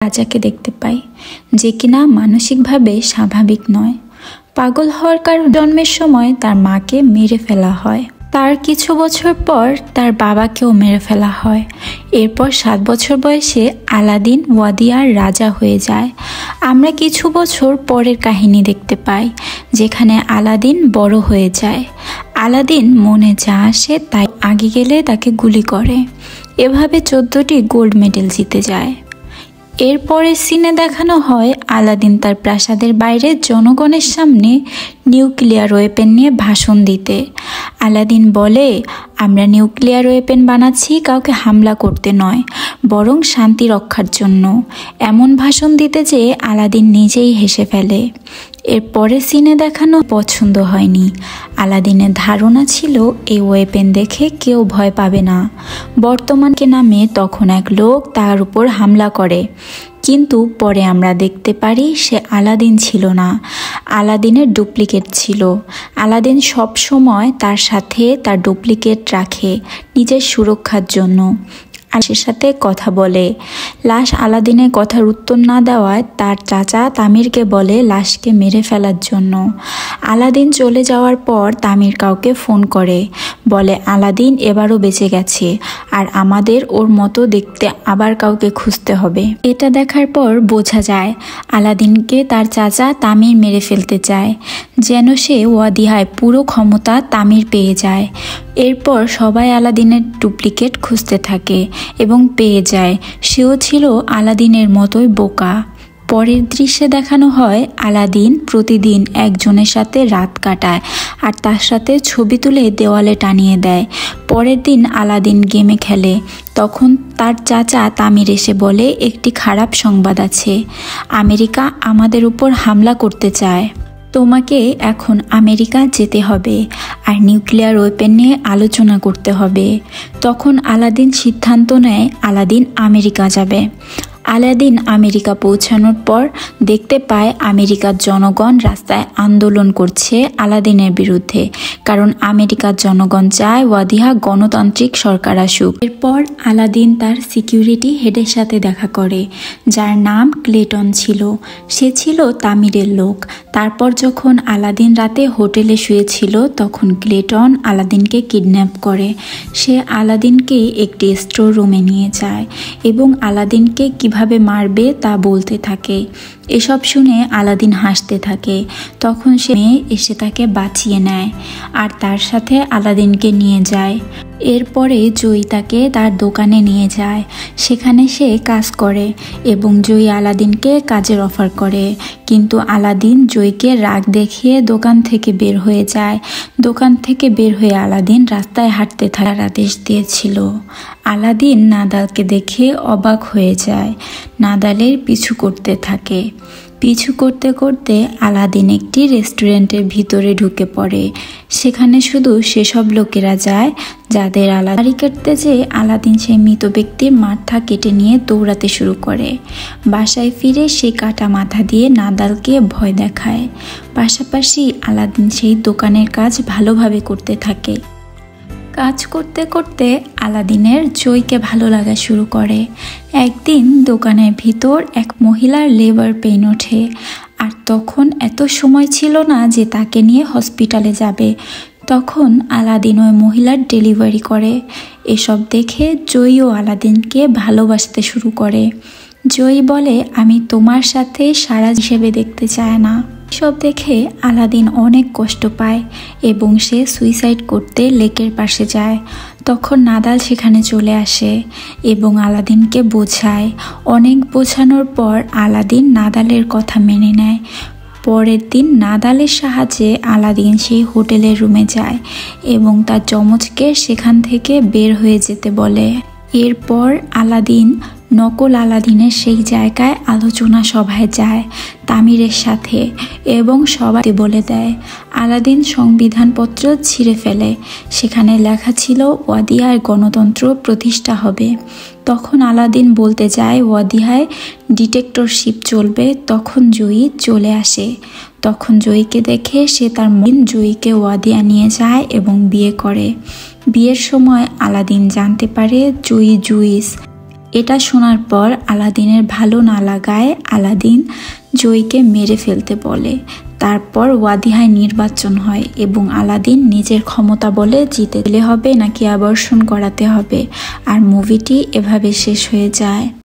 রাজাকে দেখতে পাই, যে কিনা মানসিকভাবে স্বাভাবিক নয়। পাগল হওয়ার কারণ জন্মের সময় তার মাকে মেরে ফেলা হয়। তার কিছু বছর পর তার বাবাকেও মেরে ফেলা হয়। এরপর 7 বছর বয়সে আলাদিন ওয়াদিয়ার রাজা হয়ে যায়। আমরা কিছু বছর পরের কাহিনী দেখতে পাই, যেখানে আলাদিন বড় হয়ে যায়। আলাদিন মনে যা আসে তাই আগে গেলে তাকে গুলি করে। এভাবে 14টি গোল্ড মেডেল জিতে যায়। এরপরের সিনে দেখানো হয় আলাদিন তার প্রাসাদের বাইরে জনগণের সামনে নিউক্লিয়ার ওয়েপেন নিয়ে ভাষণ দিতে। আলাদিন বলে, আমরা নিউক্লিয়ার ওয়েপেন বানাচ্ছি কাউকে হামলা করতে নয়, বরং শান্তি রক্ষার জন্য। এমন ভাষণ দিতে যেয়ে আলাদিন নিজেই হেসে ফেলে। এরপরের সিনে দেখানো পছন্দ হয়নি। আলাদিনের ধারণা ছিল এই ওয়েপেন দেখে কেউ ভয় পাবে না। বর্তমানকে নামে তখন এক লোক তার উপর হামলা করে, কিন্তু পরে আমরা দেখতে পারি সে আলাদিন ছিল না, আলাদিনের ডুপ্লিকেট ছিল। আলাদিন সব সময় তার সাথে তার ডুপ্লিকেট রাখে নিজের সুরক্ষার জন্য। আলাদিনের সাথে কথা বলে। লাশ আলাদিনের কথার উত্তর না দেওয়ায় তার চাচা তামিরকে বলে লাশকে মেরে ফেলার জন্য। আলাদিন চলে যাওয়ার পর তামির কাউকে ফোন করে, বলে আলাদিন এবারও বেঁচে গেছে আর আমাদের ওর মতো দেখতে আবার কাউকে খুঁজতে হবে। এটা দেখার পর বোঝা যায় আলাদিনকে তার চাচা তামির মেরে ফেলতে চায়, যেন সে ওয়াদিয়ায় পুরো ক্ষমতা তামির পেয়ে যায়। এরপর সবাই আলাদিনের ডুপ্লিকেট খুঁজতে থাকে এবং পেয়ে যায় সেও ছিল আলাদিনের মতোই বোকা। পরের দৃশ্যে দেখানো হয় আলাদিন প্রতিদিন একজনের সাথে রাত কাটায় আর তার সাথে ছবি তুলে দেওয়ালে টানিয়ে দেয়। পরের দিন আলাদিন গেমে খেলে, তখন তার চাচা তামির এসে বলে একটি খারাপ সংবাদ আছে, আমেরিকা আমাদের উপর হামলা করতে চায়। তোমাকে এখন আমেরিকা যেতে হবে আর নিউক্লিয়ার ওয়েপেন নিয়ে আলোচনা করতে হবে। তখন আলাদিন সিদ্ধান্ত নেয় আলাদিন আমেরিকা যাবে। আলাদিন আমেরিকা পৌঁছানোর পর দেখতে পায় আমেরিকার জনগণ রাস্তায় আন্দোলন করছে আলাদিনের বিরুদ্ধে, কারণ আমেরিকার জনগণ চায় ওয়াদিয়া গণতান্ত্রিক সরকার আসুক। এরপর আলাদিন তার সিকিউরিটি হেডের সাথে দেখা করে, যার নাম ক্লেটন ছিল। সে ছিল তামিরের লোক। তারপর যখন আলাদিন রাতে হোটেলে শুয়েছিল তখন ক্লেটন আলাদিনকে কিডন্যাপ করে। সে আলাদিনকে একটি স্টোর রুমে নিয়ে যায় এবং আলাদিনকে কিভাবে মারবে তা বলতে থাকে। এসব শুনে আলাদিন হাসতে থাকে। তখন সে মেয়ে এসে তাকে বাঁচিয়ে নেয় আর তার সাথে আলাদিনকে নিয়ে যায়। এরপরে জয়ী তাকে তার দোকানে নিয়ে যায়। সেখানে সে কাজ করে এবং জয়ী আলাদিনকে কাজের অফার করে, কিন্তু আলাদিন জয়ীকে রাগ দেখিয়ে দোকান থেকে বের হয়ে যায়। দোকান থেকে বের হয়ে আলাদিন রাস্তায় হাঁটতে থাকার আদেশ দিয়েছিল। আলাদিন নাদালকে দেখে অবাক হয়ে যায়। নাদালের পিছু করতে থাকে। পিছু করতে করতে আলাদিন একটি রেস্টুরেন্টের ভিতরে ঢুকে পড়ে। সেখানে শুধু সেসব লোকেরা যায় যাদের আলাদা কাটতে যেয়ে আলাদিন সেই মৃত ব্যক্তির মাথা কেটে নিয়ে দৌড়াতে শুরু করে। বাসায় ফিরে সে কাটা মাথা দিয়ে নাদালকে ভয় দেখায়। পাশাপাশি আলাদিন সেই দোকানের কাজ ভালোভাবে করতে থাকে। কাজ করতে করতে আলাদিনের জয়ীকে ভালো লাগা শুরু করে। একদিন দোকানের ভিতর এক মহিলার লেবার পেইন ওঠে, আর তখন এত সময় ছিল না যে তাকে নিয়ে হসপিটালে যাবে। তখন আলাদিন ওই মহিলার ডেলিভারি করে। এসব দেখে জয়ীও আলাদিনকে ভালোবাসতে শুরু করে। জয়ী বলে, আমি তোমার সাথে সারা হিসেবে দেখতে চায় না। সব দেখে আলাদিন অনেক কষ্ট পায় এবং সে সুইসাইড করতে লেকের পাশে যায়। তখন নাদাল সেখানে চলে আসে এবং আলাদিনকে বোঝায়। অনেক বোঝানোর পর আলাদিন নাদালের কথা মেনে নেয়। পরের দিন নাদালের সাহায্যে আলাদিন সেই হোটেলের রুমে যায় এবং তার যমজকে সেখান থেকে বের হয়ে যেতে বলে। এরপর আলাদিন নকল আলাদিনের সেই জায়গায় আলোচনা সভায় যায় তামিরের সাথে এবং সবাই বলে দেয়। আলাদিন সংবিধানপত্র ছিঁড়ে ফেলে। সেখানে লেখা ছিল ওয়াদিয়ায় গণতন্ত্র প্রতিষ্ঠা হবে। তখন আলাদিন বলতে যায় ওয়াদিয়ায় ডিক্টেটরশিপ চলবে। তখন জয়ী চলে আসে। তখন জয়ীকে দেখে সে তার জয়ীকে ওয়াদিয়া নিয়ে যায় এবং বিয়ে করে। বিয়ের সময় আলাদিন জানতে পারে জয়ী জুইস। এটা শোনার পর আলাদিনের ভালো না লাগায় আলাদিন জয়ীকে মেরে ফেলতে বলে। তারপর ওয়াদিহায় নির্বাচন হয় এবং আলাদিন নিজের ক্ষমতা বলে জিতে হবে নাকি আবর্ষণ করাতে হবে, আর মুভিটি এভাবে শেষ হয়ে যায়।